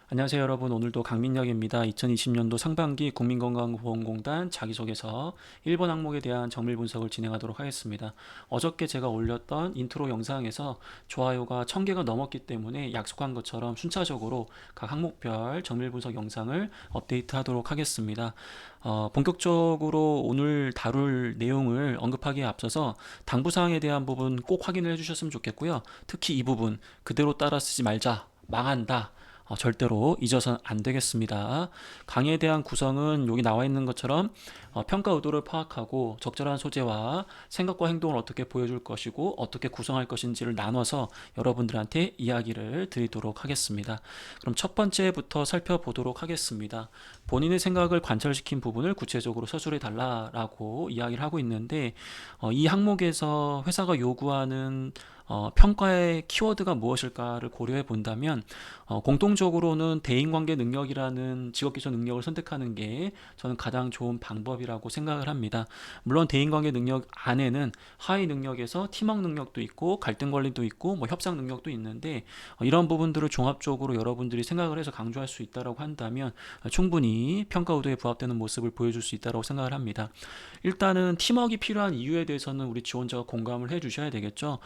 안녕하세요 여러분. 오늘도 강민혁입니다. 2020년도 상반기 국민건강보험공단 자기소개서 1번 항목에 대한 정밀 분석을 진행하도록 하겠습니다. 어저께 제가 올렸던 인트로 영상에서 좋아요가 1000개가 넘었기 때문에 약속한 것처럼 순차적으로 각 항목별 정밀 분석 영상을 업데이트하도록 하겠습니다. 본격적으로 오늘 다룰 내용을 언급하기에 앞서서 당부사항에 대한 부분 꼭 확인을 해주셨으면 좋겠고요. 특히 이 부분 그대로 따라 쓰지 말자, 망한다, 절대로 잊어서는 안 되겠습니다. 강의에 대한 구성은 여기 나와 있는 것처럼 평가 의도를 파악하고 적절한 소재와 생각과 행동을 어떻게 보여줄 것이고 어떻게 구성할 것인지를 나눠서 여러분들한테 이야기를 드리도록 하겠습니다. 그럼 첫 번째부터 살펴보도록 하겠습니다. 본인의 생각을 관철시킨 부분을 구체적으로 서술해 달라라고 이야기를 하고 있는데, 이 항목에서 회사가 요구하는 평가의 키워드가 무엇일까를 고려해 본다면, 공통적으로는 대인관계 능력이라는 직업기초 능력을 선택하는 게 저는 가장 좋은 방법이라고 생각을 합니다. 물론 대인관계 능력 안에는 하위 능력에서 팀워크 능력도 있고 갈등 관리도 있고 뭐 협상 능력도 있는데, 이런 부분들을 종합적으로 여러분들이 생각을 해서 강조할 수 있다고 한다면 충분히 평가 의도에 부합되는 모습을 보여줄 수 있다고 생각을 합니다. 일단은 팀워크가 필요한 이유에 대해서는 우리 지원자가 공감을 해 주셔야 되겠죠.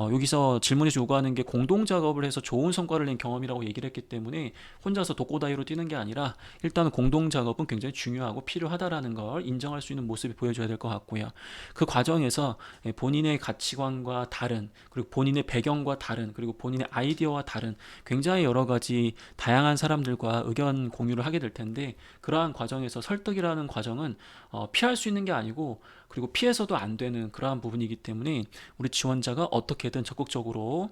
여기서 질문에서 요구하는 게 공동 작업을 해서 좋은 성과를 낸 경험이라고 얘기를 했기 때문에 혼자서 독고다이로 뛰는 게 아니라 일단은 공동 작업은 굉장히 중요하고 필요하다라는 걸 인정할 수 있는 모습이 보여줘야 될 것 같고요. 그 과정에서 본인의 가치관과 다른, 그리고 본인의 배경과 다른, 그리고 본인의 아이디어와 다른 굉장히 여러 가지 다양한 사람들과 의견 공유를 하게 될 텐데, 그러한 과정에서 설득이라는 과정은 피할 수 있는 게 아니고, 그리고 피해서도 안 되는 그러한 부분이기 때문에 우리 지원자가 어떻게든 적극적으로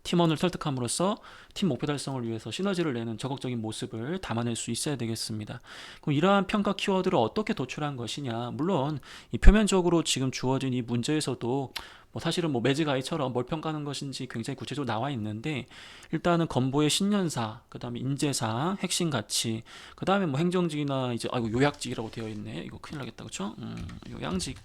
팀원을 설득함으로써 팀 목표 달성을 위해서 시너지를 내는 적극적인 모습을 담아낼 수 있어야 되겠습니다. 그럼 이러한 평가 키워드를 어떻게 도출한 것이냐? 물론 이 표면적으로 지금 주어진 이 문제에서도 사실은 매지 가이처럼 뭘 평가하는 것인지 굉장히 구체적으로 나와 있는데, 일단은 건보의 신년사, 그다음에 인재사, 핵심 가치, 그다음에 행정직이나 이제 아이고 요약직이라고 되어 있네. 이거 큰일 나겠다, 그렇죠? 요양직.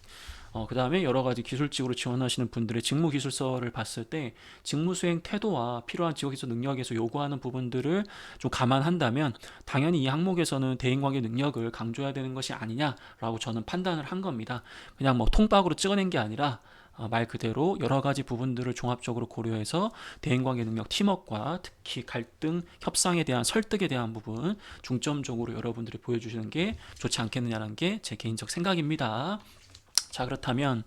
그 다음에 여러 가지 기술직으로 지원하시는 분들의 직무 기술서를 봤을 때 직무 수행 태도와 필요한 직업기술 능력에서 요구하는 부분들을 좀 감안한다면 당연히 이 항목에서는 대인관계 능력을 강조해야 되는 것이 아니냐라고 저는 판단을 한 겁니다. 그냥 통박으로 찍어낸 게 아니라 말 그대로 여러 가지 부분들을 종합적으로 고려해서 대인관계 능력, 팀워크와 특히 갈등, 협상에 대한 설득에 대한 부분 중점적으로 여러분들이 보여주시는 게 좋지 않겠느냐는 게 제 개인적 생각입니다. 자, 그렇다면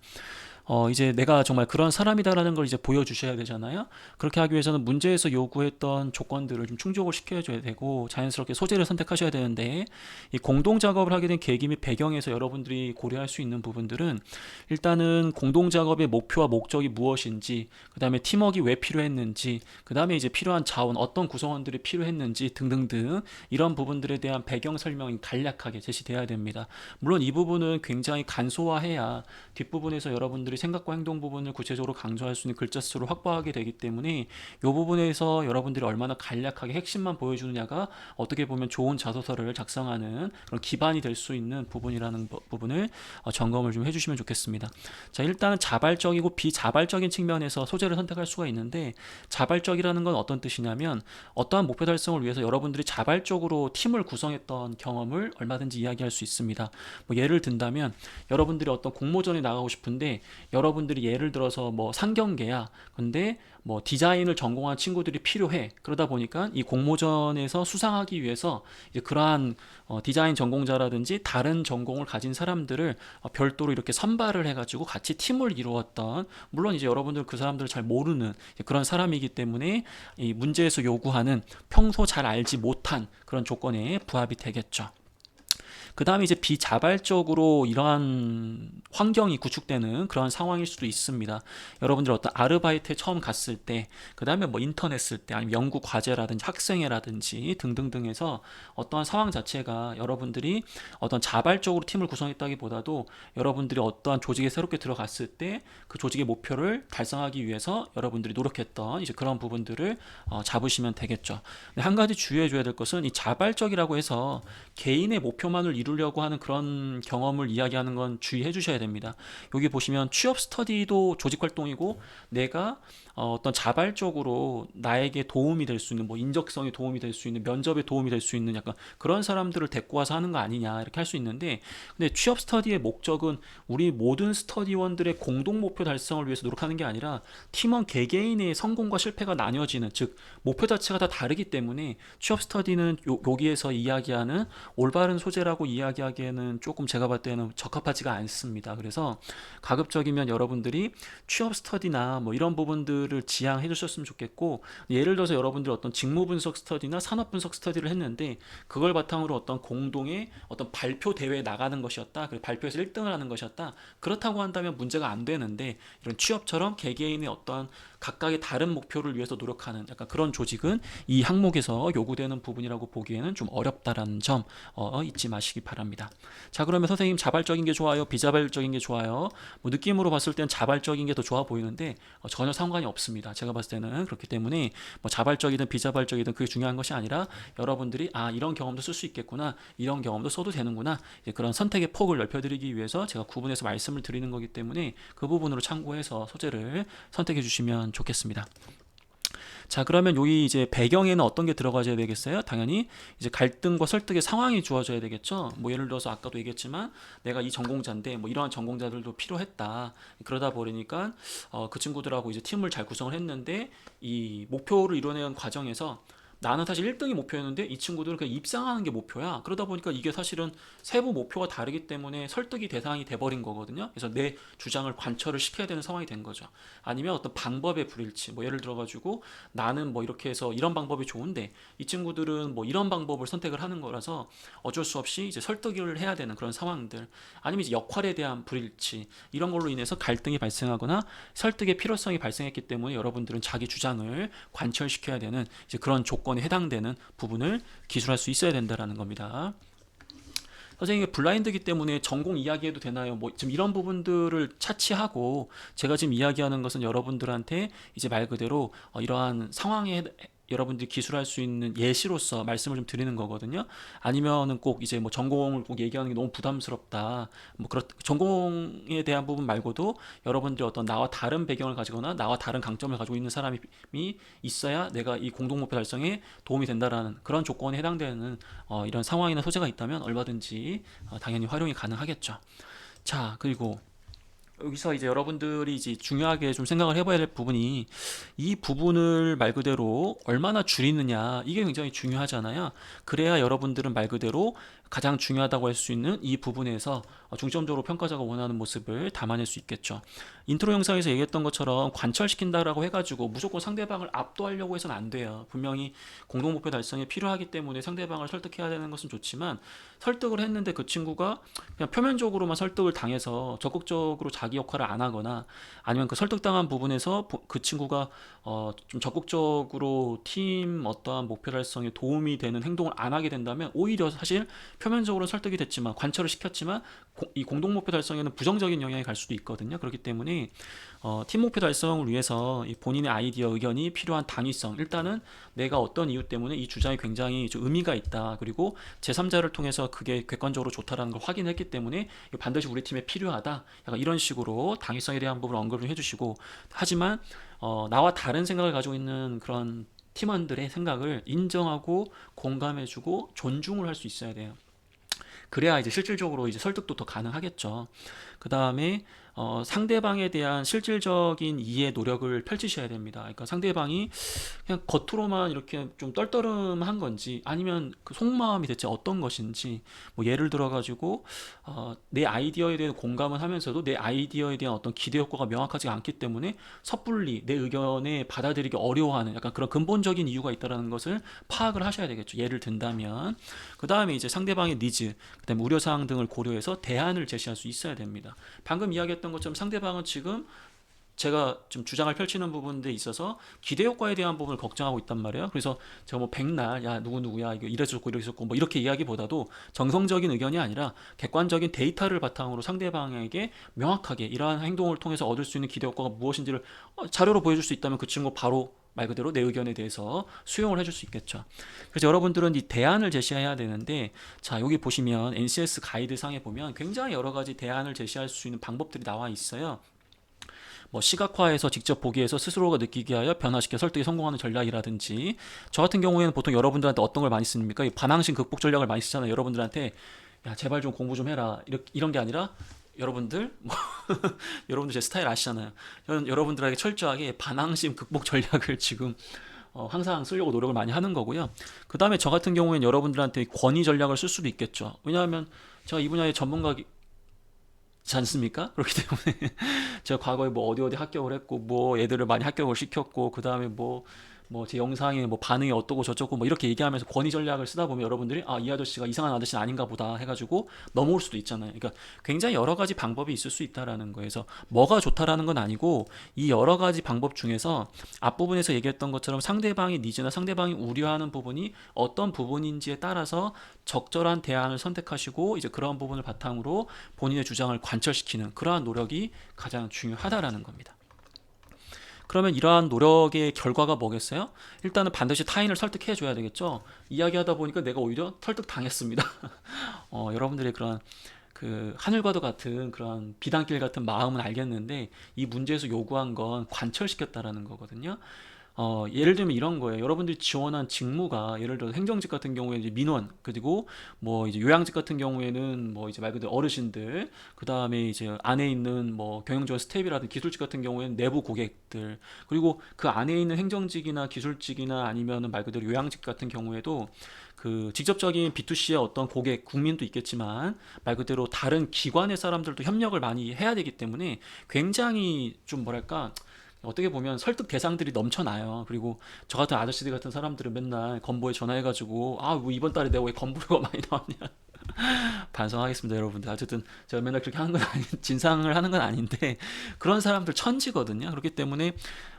이제 내가 정말 그런 사람이다라는 걸 이제 보여주셔야 되잖아요. 그렇게 하기 위해서는 문제에서 요구했던 조건들을 좀 충족을 시켜줘야 되고 자연스럽게 소재를 선택하셔야 되는데, 이 공동 작업을 하게 된 계기 및 배경에서 여러분들이 고려할 수 있는 부분들은 일단은 공동 작업의 목표와 목적이 무엇인지, 그 다음에 팀워크가 왜 필요했는지, 그 다음에 이제 필요한 자원, 어떤 구성원들이 필요했는지 등등등 이런 부분들에 대한 배경 설명이 간략하게 제시돼야 됩니다. 물론 이 부분은 굉장히 간소화해야 뒷부분에서 여러분들이 생각과 행동 부분을 구체적으로 강조할 수 있는 글자 수를 확보하게 되기 때문에 이 부분에서 여러분들이 얼마나 간략하게 핵심만 보여주느냐가 어떻게 보면 좋은 자소서를 작성하는 그런 기반이 될 수 있는 부분이라는 부분을 점검을 좀 해주시면 좋겠습니다. 자, 일단은 자발적이고 비자발적인 측면에서 소재를 선택할 수가 있는데, 자발적이라는 건 어떤 뜻이냐면 어떠한 목표 달성을 위해서 여러분들이 자발적으로 팀을 구성했던 경험을 얼마든지 이야기할 수 있습니다. 예를 든다면 여러분들이 어떤 공모전에 나가고 싶은데, 여러분들이 예를 들어서 상경계야. 근데 디자인을 전공한 친구들이 필요해. 그러다 보니까 이 공모전에서 수상하기 위해서 이제 그러한 디자인 전공자라든지 다른 전공을 가진 사람들을 별도로 이렇게 선발을 해가지고 같이 팀을 이루었던, 물론 이제 여러분들 그 사람들을 잘 모르는 그런 사람이기 때문에 이 문제에서 요구하는 평소 잘 알지 못한 그런 조건에 부합이 되겠죠. 그 다음에 이제 비자발적으로 이러한 환경이 구축되는 그런 상황일 수도 있습니다. 여러분들 어떤 아르바이트에 처음 갔을 때, 그 다음에 인턴 했을 때, 아니면 연구 과제라든지 학생회라든지 등등등에서 어떠한 상황 자체가 여러분들이 어떤 자발적으로 팀을 구성했다기보다도 여러분들이 어떠한 조직에 새롭게 들어갔을 때 그 조직의 목표를 달성하기 위해서 여러분들이 노력했던 이제 그런 부분들을 잡으시면 되겠죠. 근데 한 가지 주의해줘야 될 것은 이 자발적이라고 해서 개인의 목표만을 이루려고 하는 그런 경험을 이야기하는 건 주의해 주셔야 됩니다. 여기 보시면 취업 스터디도 조직 활동이고, 내가 어떤 자발적으로 나에게 도움이 될 수 있는 뭐 인적성에 도움이 될 수 있는 면접에 도움이 될 수 있는 약간 그런 사람들을 데리고 와서 하는 거 아니냐 이렇게 할 수 있는데 근데 취업 스터디의 목적은 우리 모든 스터디원들의 공동 목표 달성을 위해서 노력하는 게 아니라 팀원 개개인의 성공과 실패가 나뉘어지는 즉 목표 자체가 다 다르기 때문에 취업 스터디는 여기에서 이야기하는 올바른 소재라고 이야기하기에는 조금 제가 봤을 때는 적합하지가 않습니다. 그래서 가급적이면 여러분들이 취업 스터디나 뭐 이런 부분들을 지향해 주셨으면 좋겠고 예를 들어서 여러분들 어떤 직무 분석 스터디나 산업 분석 스터디를 했는데 그걸 바탕으로 어떤 공동의 어떤 발표 대회에 나가는 것이었다. 그리고 발표에서 1등을 하는 것이었다. 그렇다고 한다면 문제가 안 되는데 이런 취업처럼 개개인의 어떤 각각의 다른 목표를 위해서 노력하는 약간 그런 조직은 이 항목에서 요구되는 부분이라고 보기에는 좀 어렵다라는 점 잊지 마시기 바랍니다. 자, 그러면 선생님 자발적인 게 좋아요? 비자발적인 게 좋아요? 뭐 느낌으로 봤을 땐 자발적인 게 더 좋아 보이는데 전혀 상관이 없습니다. 제가 봤을 때는 그렇기 때문에 뭐 자발적이든 비자발적이든 그게 중요한 것이 아니라 여러분들이 아 이런 경험도 쓸 수 있겠구나 이런 경험도 써도 되는구나 이제 그런 선택의 폭을 넓혀드리기 위해서 제가 구분해서 말씀을 드리는 거기 때문에 그 부분으로 참고해서 소재를 선택해 주시면 좋겠습니다. 자, 그러면 여기 이제 배경에는 어떤 게 들어가줘야 되겠어요? 당연히 이제 갈등과 설득의 상황이 주어져야 되겠죠. 뭐 예를 들어서 아까도 얘기했지만 내가 이 전공자인데 뭐 이러한 전공자들도 필요했다. 그러다 보니까 그 친구들하고 이제 팀을 잘 구성을 했는데 이 목표를 이뤄내는 과정에서 나는 사실 1등이 목표였는데 이 친구들은 그냥 입상하는 게 목표야. 그러다 보니까 이게 사실은 세부 목표가 다르기 때문에 설득이 대상이 돼버린 거거든요. 그래서 내 주장을 관철을 시켜야 되는 상황이 된 거죠. 아니면 어떤 방법의 불일치. 뭐 예를 들어가지고 나는 뭐 이렇게 해서 이런 방법이 좋은데 이 친구들은 뭐 이런 방법을 선택을 하는 거라서 어쩔 수 없이 이제 설득을 해야 되는 그런 상황들. 아니면 이제 역할에 대한 불일치. 이런 걸로 인해서 갈등이 발생하거나 설득의 필요성이 발생했기 때문에 여러분들은 자기 주장을 관철시켜야 되는 이제 그런 조건에 해당되는 부분을 기술할 수 있어야 된다라는 겁니다. 선생님이 블라인드기 때문에 전공 이야기해도 되나요? 뭐 지금 이런 부분들을 차치하고 제가 지금 이야기하는 것은 여러분들한테 이제 말 그대로 이러한 상황에 여러분들이 기술할 수 있는 예시로서 말씀을 좀 드리는 거거든요. 아니면은 꼭 이제 뭐 전공을 꼭 얘기하는 게 너무 부담스럽다. 뭐 그렇 전공에 대한 부분 말고도 여러분들이 어떤 나와 다른 배경을 가지거나 나와 다른 강점을 가지고 있는 사람이 있어야 내가 이 공동 목표 달성에 도움이 된다라는 그런 조건에 해당되는 이런 상황이나 소재가 있다면 얼마든지 당연히 활용이 가능하겠죠. 자, 그리고 여기서 이제 여러분들이 이제 중요하게 좀 생각을 해봐야 될 부분이 이 부분을 말 그대로 얼마나 줄이느냐 이게 굉장히 중요하잖아요. 그래야 여러분들은 말 그대로 가장 중요하다고 할 수 있는 이 부분에서 중점적으로 평가자가 원하는 모습을 담아낼 수 있겠죠. 인트로 영상에서 얘기했던 것처럼 관철시킨다라고 해가지고 무조건 상대방을 압도하려고 해서는 안 돼요. 분명히 공동 목표 달성에 필요하기 때문에 상대방을 설득해야 되는 것은 좋지만 설득을 했는데 그 친구가 그냥 표면적으로만 설득을 당해서 적극적으로 자기 역할을 안 하거나 아니면 그 설득당한 부분에서 그 친구가 좀 적극적으로 팀 어떠한 목표 달성에 도움이 되는 행동을 안 하게 된다면 오히려 사실 표면적으로 설득이 됐지만 관철을 시켰지만 이 공동 목표 달성에는 부정적인 영향이 갈 수도 있거든요. 그렇기 때문에 팀 목표 달성을 위해서 이 본인의 아이디어 의견이 필요한 당위성 일단은 내가 어떤 이유 때문에 이 주장이 굉장히 좀 의미가 있다. 그리고 제3자를 통해서 그게 객관적으로 좋다라는 걸 확인했기 때문에 이거 반드시 우리 팀에 필요하다. 약간 이런 식으로 당위성에 대한 부분을 언급을 해주시고 하지만 나와 다른 생각을 가지고 있는 그런 팀원들의 생각을 인정하고 공감해주고 존중을 할 수 있어야 돼요. 그래야 이제 실질적으로 이제 설득도 더 가능하겠죠. 그 다음에 상대방에 대한 실질적인 이해 노력을 펼치셔야 됩니다. 그러니까 상대방이 그냥 겉으로만 이렇게 좀 떨떠름한 건지 아니면 그 속마음이 대체 어떤 것인지 뭐 예를 들어 가지고 내 아이디어에 대한 공감을 하면서도 내 아이디어에 대한 어떤 기대 효과가 명확하지 않기 때문에 섣불리 내 의견에 받아들이기 어려워하는 약간 그런 근본적인 이유가 있다는 것을 파악을 하셔야 되겠죠. 예를 든다면 그 다음에 이제 상대방의 니즈 그다음에 우려사항 등을 고려해서 대안을 제시할 수 있어야 됩니다. 방금 이야기했던 것처럼 상대방은 지금 제가 좀 주장을 펼치는 부분에 있어서 기대 효과에 대한 부분을 걱정하고 있단 말이에요. 그래서 제가 뭐 백날 야 누구누구야 이거 이래줬고 이래줬고 뭐 이렇게 이야기보다도 정성적인 의견이 아니라 객관적인 데이터를 바탕으로 상대방에게 명확하게 이러한 행동을 통해서 얻을 수 있는 기대 효과가 무엇인지를 자료로 보여줄 수 있다면 그 친구 바로 말 그대로 내 의견에 대해서 수용을 해줄 수 있겠죠. 그래서 여러분들은 이 대안을 제시해야 되는데 자 여기 보시면 NCS 가이드 상에 보면 굉장히 여러 가지 대안을 제시할 수 있는 방법들이 나와 있어요. 뭐 시각화해서 직접 보기에서 스스로가 느끼게 하여 변화시켜 설득에 성공하는 전략이라든지, 저 같은 경우에는 보통 여러분들한테 어떤 걸 많이 씁니까? 이 반항심 극복 전략을 많이 쓰잖아요. 여러분들한테 야 제발 좀 공부 좀 해라 이런 게 아니라, 여러분들 뭐 여러분들 제 스타일 아시잖아요. 저는 여러분들에게 철저하게 반항심 극복 전략을 지금 항상 쓰려고 노력을 많이 하는 거고요. 그 다음에 저 같은 경우에는 여러분들한테 권위 전략을 쓸 수도 있겠죠. 왜냐하면 제가 이 분야의 전문가지 않습니까? 그렇기 때문에 제가 과거에 뭐 어디 어디 합격을 했고 뭐 애들을 많이 합격을 시켰고, 그 다음에 뭐 제 영상에 뭐 반응이 어떠고 저쩌고 뭐 이렇게 얘기하면서 권위 전략을 쓰다 보면 여러분들이 아 이 아저씨가 이상한 아저씨는 아닌가 보다 해가지고 넘어올 수도 있잖아요. 그러니까 굉장히 여러 가지 방법이 있을 수 있다라는 거에서 뭐가 좋다라는 건 아니고, 이 여러 가지 방법 중에서 앞부분에서 얘기했던 것처럼 상대방의 니즈나 상대방이 우려하는 부분이 어떤 부분인지에 따라서 적절한 대안을 선택하시고 이제 그러한 부분을 바탕으로 본인의 주장을 관철시키는 그러한 노력이 가장 중요하다라는 겁니다. 그러면 이러한 노력의 결과가 뭐겠어요? 일단은 반드시 타인을 설득해 줘야 되겠죠. 이야기하다 보니까 내가 오히려 설득 당했습니다. 여러분들의 그런 그 하늘과도 같은 그런 비단길 같은 마음은 알겠는데, 이 문제에서 요구한 건 관철시켰다라는 거거든요. 예를 들면 이런 거예요. 여러분들이 지원한 직무가 예를 들어 행정직 같은 경우에 이제 민원, 그리고 뭐 이제 요양직 같은 경우에는 뭐 이제 말 그대로 어르신들, 그 다음에 이제 안에 있는 뭐 경영지원 스텝이라든 기술직 같은 경우에는 내부 고객들, 그리고 그 안에 있는 행정직이나 기술직이나 아니면은 말 그대로 요양직 같은 경우에도 그 직접적인 B2C의 어떤 고객, 국민도 있겠지만 말 그대로 다른 기관의 사람들도 협력을 많이 해야 되기 때문에 굉장히 좀 뭐랄까, 어떻게 보면 설득 대상들이 넘쳐나요. 그리고 저 같은 아저씨들 같은 사람들은 맨날 건보에 전화해가지고 아 뭐 이번 달에 내가 왜 건보료가 많이 나왔냐 반성하겠습니다, 여러분들. 어쨌든 제가 맨날 그렇게 하는 건 진상을 하는 건 아닌데 그런 사람들 천지거든요. 그렇기 때문에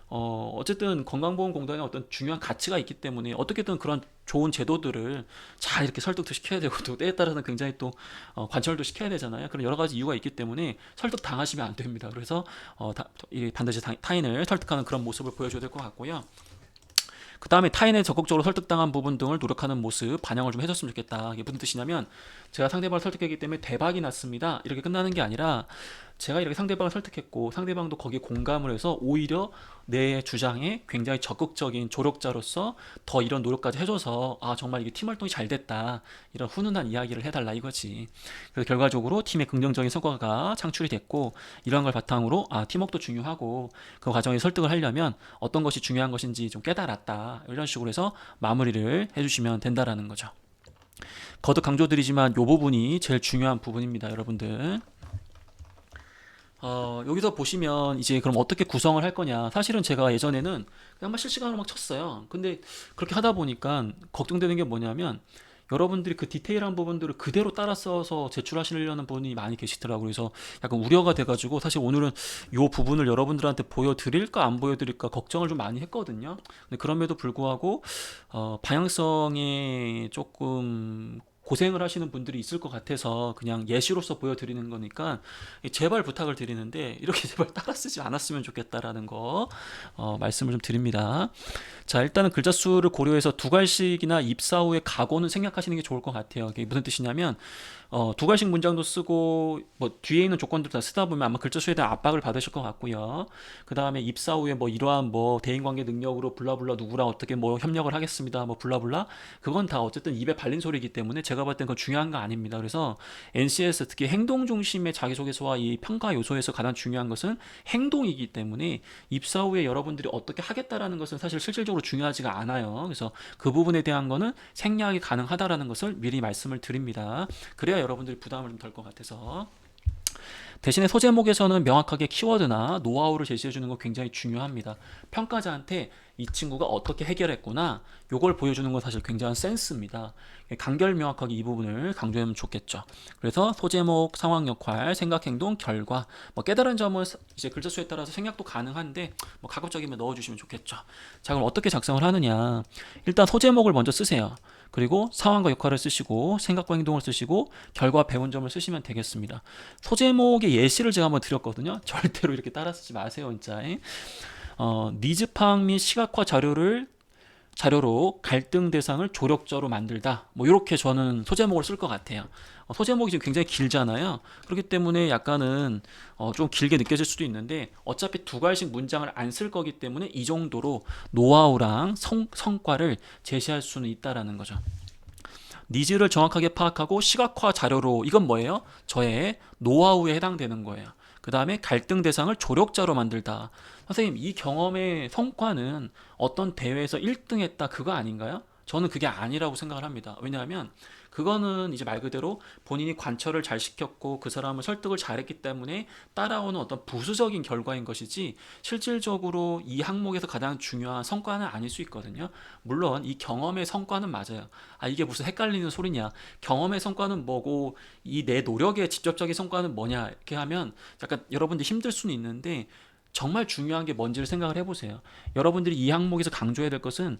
어쨌든 건강보험공단에 어떤 중요한 가치가 있기 때문에 어떻게든 그런 좋은 제도들을 잘 이렇게 설득도 시켜야 되고, 또 때에 따라서는 굉장히 또 관철도 시켜야 되잖아요. 그런 여러 가지 이유가 있기 때문에 설득 당하시면 안 됩니다. 그래서 반드시 타인을 설득하는 그런 모습을 보여줘야 될 것 같고요. 그 다음에 타인에 적극적으로 설득당한 부분 등을 노력하는 모습 반영을 좀 해줬으면 좋겠다. 이게 무슨 뜻이냐면, 제가 상대방을 설득했기 때문에 대박이 났습니다, 이렇게 끝나는 게 아니라, 제가 이렇게 상대방을 설득했고 상대방도 거기에 공감을 해서 오히려 내 주장에 굉장히 적극적인 조력자로서 더 이런 노력까지 해줘서 아 정말 이게 팀 활동이 잘 됐다, 이런 훈훈한 이야기를 해달라 이거지. 그래서 결과적으로 팀의 긍정적인 성과가 창출이 됐고, 이러한 걸 바탕으로 아 팀워크도 중요하고 그 과정에 설득을 하려면 어떤 것이 중요한 것인지 좀 깨달았다, 이런 식으로 해서 마무리를 해주시면 된다라는 거죠. 거듭 강조드리지만 이 부분이 제일 중요한 부분입니다, 여러분들. 여기서 보시면 이제 그럼 어떻게 구성을 할 거냐. 사실은 제가 예전에는 그냥 막 실시간으로 막 쳤어요. 근데 그렇게 하다 보니까 걱정되는 게 뭐냐면, 여러분들이 그 디테일한 부분들을 그대로 따라 써서 제출하시려는 분이 많이 계시더라고요. 그래서 약간 우려가 돼가지고 사실 오늘은 이 부분을 여러분들한테 보여드릴까 안 보여드릴까 걱정을 좀 많이 했거든요. 근데 그럼에도 불구하고 방향성에 조금 고생을 하시는 분들이 있을 것 같아서 그냥 예시로서 보여드리는 거니까 제발 부탁을 드리는데 이렇게 제발 따라 쓰지 않았으면 좋겠다라는 거 말씀을 좀 드립니다. 자, 일단은 글자 수를 고려해서 두 갈씩이나 입사 후에 각오는 생략하시는 게 좋을 것 같아요. 이게 무슨 뜻이냐면 두 갈씩 문장도 쓰고 뭐 뒤에 있는 조건들 다 쓰다 보면 아마 글자 수에 대한 압박을 받으실 것 같고요. 그 다음에 입사 후에 뭐 이러한 뭐 대인관계 능력으로 블라블라 누구랑 어떻게 뭐 협력을 하겠습니다, 뭐 블라블라, 그건 다 어쨌든 입에 발린 소리이기 때문에 제가 봤을 땐 그건 중요한 거 아닙니다. 그래서 NCS 특히 행동 중심의 자기소개서와 이 평가 요소에서 가장 중요한 것은 행동이기 때문에 입사 후에 여러분들이 어떻게 하겠다라는 것은 사실 실질적으로 중요하지가 않아요. 그래서 그 부분에 대한 거는 생략이 가능하다라는 것을 미리 말씀을 드립니다. 그래야 여러분들이 부담을 좀 덜 것 같아서. 대신에 소제목에서는 명확하게 키워드나 노하우를 제시해 주는 거 굉장히 중요합니다. 평가자한테 이 친구가 어떻게 해결했구나, 요걸 보여주는 건 사실 굉장한 센스입니다. 간결 명확하게 이 부분을 강조하면 좋겠죠. 그래서 소제목, 상황 역할, 생각, 행동, 결과, 뭐 깨달은 점은 이제 글자 수에 따라서 생략도 가능한데 뭐 가급적이면 넣어주시면 좋겠죠. 자, 그럼 어떻게 작성을 하느냐. 일단 소제목을 먼저 쓰세요. 그리고 상황과 역할을 쓰시고 생각과 행동을 쓰시고 결과 배운 점을 쓰시면 되겠습니다. 소제목의 예시를 제가 한번 드렸거든요. 절대로 이렇게 따라 쓰지 마세요, 진짜. 니즈 파악 및 시각화 자료를 자료로 갈등 대상을 조력자로 만들다. 뭐 이렇게 저는 소제목을 쓸 것 같아요. 소제목이 지금 굉장히 길잖아요. 그렇기 때문에 약간은 좀 길게 느껴질 수도 있는데 어차피 두 가지씩 문장을 안 쓸 거기 때문에 이 정도로 노하우랑 성과를 제시할 수는 있다라는 거죠. 니즈를 정확하게 파악하고 시각화 자료로 이건 뭐예요? 저의 노하우에 해당되는 거예요. 그 다음에 갈등 대상을 조력자로 만들다. 선생님, 이 경험의 성과는 어떤 대회에서 1등 했다 그거 아닌가요? 저는 그게 아니라고 생각을 합니다. 왜냐하면 그거는 이제 말 그대로 본인이 관철을 잘 시켰고 그 사람을 설득을 잘했기 때문에 따라오는 어떤 부수적인 결과인 것이지 실질적으로 이 항목에서 가장 중요한 성과는 아닐 수 있거든요. 물론 이 경험의 성과는 맞아요. 아, 이게 무슨 헷갈리는 소리냐. 경험의 성과는 뭐고 이 내 노력의 직접적인 성과는 뭐냐 이렇게 하면 약간 여러분들 힘들 수는 있는데 정말 중요한 게 뭔지를 생각을 해보세요. 여러분들이 이 항목에서 강조해야 될 것은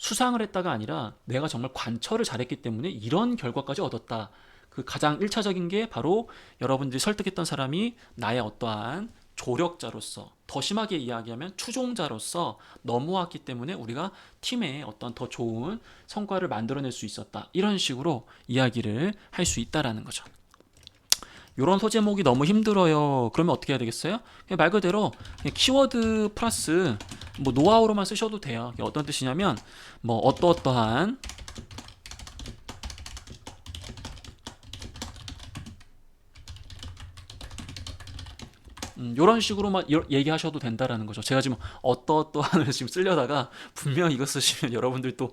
수상을 했다가 아니라 내가 정말 관철을 잘했기 때문에 이런 결과까지 얻었다. 그 가장 1차적인 게 바로 여러분들이 설득했던 사람이 나의 어떠한 조력자로서, 더 심하게 이야기하면 추종자로서 넘어왔기 때문에 우리가 팀에 어떤 더 좋은 성과를 만들어낼 수 있었다. 이런 식으로 이야기를 할 수 있다라는 거죠. 이런 소제목이 너무 힘들어요. 그러면 어떻게 해야 되겠어요? 그냥 말 그대로 그냥 키워드 플러스 뭐 노하우로만 쓰셔도 돼요. 어떤 뜻이냐면 뭐 어떠어떠한 이런 식으로만 얘기하셔도 된다라는 거죠. 제가 지금 어떠어떠한을 지금 쓰려다가 분명 이거 쓰시면 여러분들 또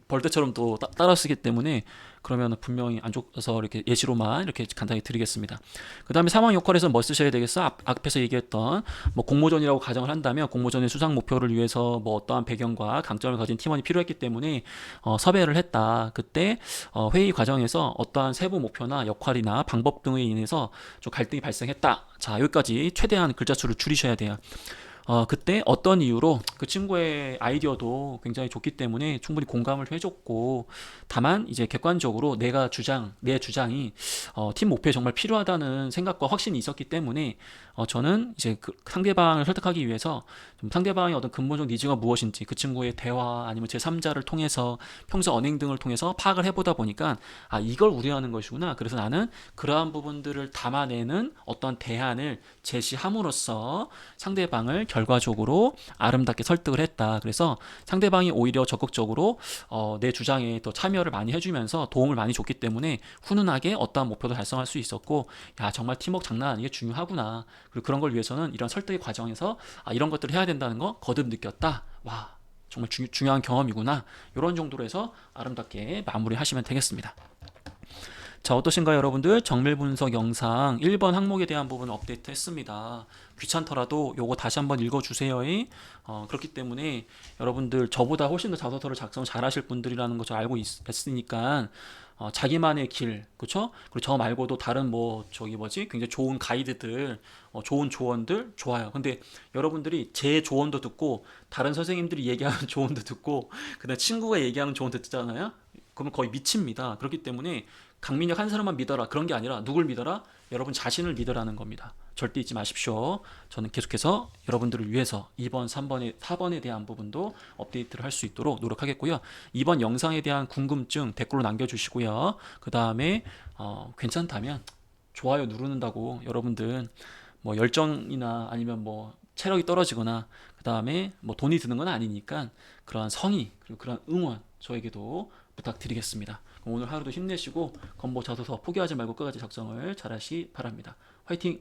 벌떼처럼 또 따라 쓰기 때문에 그러면 분명히 안 좋아서 이렇게 예시로만 이렇게 간단히 드리겠습니다. 그 다음에 상황 역할에서 뭐 쓰셔야 되겠어? 앞에서 얘기했던 뭐 공모전이라고 가정을 한다면 공모전의 수상 목표를 위해서 뭐 어떠한 배경과 강점을 가진 팀원이 필요했기 때문에 섭외를 했다. 그때 회의 과정에서 어떠한 세부 목표나 역할이나 방법 등에 인해서 좀 갈등이 발생했다. 자, 여기까지 최대한 글자 수를 줄이셔야 돼요. 그때 어떤 이유로 그 친구의 아이디어도 굉장히 좋기 때문에 충분히 공감을 해줬고, 다만 이제 객관적으로 내 주장이 팀 목표에 정말 필요하다는 생각과 확신이 있었기 때문에 저는 이제 그 상대방을 설득하기 위해서 좀 상대방의 어떤 근본적 니즈가 무엇인지 그 친구의 대화 아니면 제3자를 통해서 평소 언행 등을 통해서 파악을 해보다 보니까 아, 이걸 우려하는 것이구나. 그래서 나는 그러한 부분들을 담아내는 어떤 대안을 제시함으로써 상대방을 결과적으로 아름답게 설득을 했다. 그래서 상대방이 오히려 적극적으로 내 주장에 더 참여를 많이 해주면서 도움을 많이 줬기 때문에 훈훈하게 어떠한 목표도 달성할 수 있었고, 야, 정말 팀워크 장난 아니게 중요하구나. 그리고 그런 걸 위해서는 이런 설득의 과정에서 이런 것들을 해야 된다는 거 거듭 느꼈다. 와, 정말 중요한 경험이구나. 이런 정도로 해서 아름답게 마무리하시면 되겠습니다. 자, 어떠신가요, 여러분들? 정밀 분석 영상 1번 항목에 대한 부분 업데이트 했습니다. 귀찮더라도 요거 다시 한번 읽어주세요. 그렇기 때문에 여러분들 저보다 훨씬 더 자소서를 작성 잘 하실 분들이라는 거 저 알고 있으니까 자기만의 길, 그쵸? 그리고 저 말고도 다른 뭐 저기 뭐지? 굉장히 좋은 가이드들, 좋은 조언들 좋아요. 근데 여러분들이 제 조언도 듣고 다른 선생님들이 얘기하는 조언도 듣고 그다음 친구가 얘기하는 조언도 듣잖아요. 그러면 거의 미칩니다. 그렇기 때문에 강민혁 한 사람만 믿어라 그런 게 아니라 누굴 믿어라? 여러분 자신을 믿으라는 겁니다. 절대 잊지 마십시오. 저는 계속해서 여러분들을 위해서 2번, 3번에 4번에 대한 부분도 업데이트를 할 수 있도록 노력하겠고요. 이번 영상에 대한 궁금증 댓글로 남겨주시고요. 그 다음에 괜찮다면 좋아요 누르는다고 여러분들 뭐 열정이나 아니면 뭐 체력이 떨어지거나 그 다음에 뭐 돈이 드는 건 아니니까 그러한 성의 그리고 그러한 응원 저에게도 부탁드리겠습니다. 오늘 하루도 힘내시고 건보 자소서 포기하지 말고 끝까지 작성을 잘 하시 바랍니다. 화이팅!